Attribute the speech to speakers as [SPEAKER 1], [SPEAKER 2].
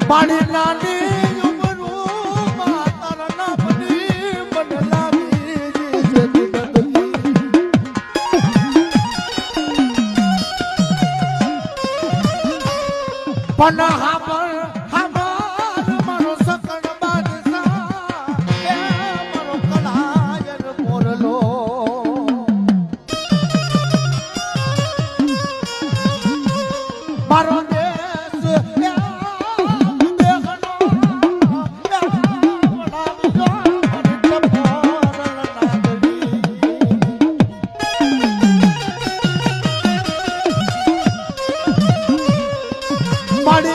[SPEAKER 1] મારી નાની ઉમરમાં તારા નામની મને લાવી છે જિંદગી. પણ હાબર મારો સકળ બાદશાહ એ મારો કલાયર મોરલો મારો Money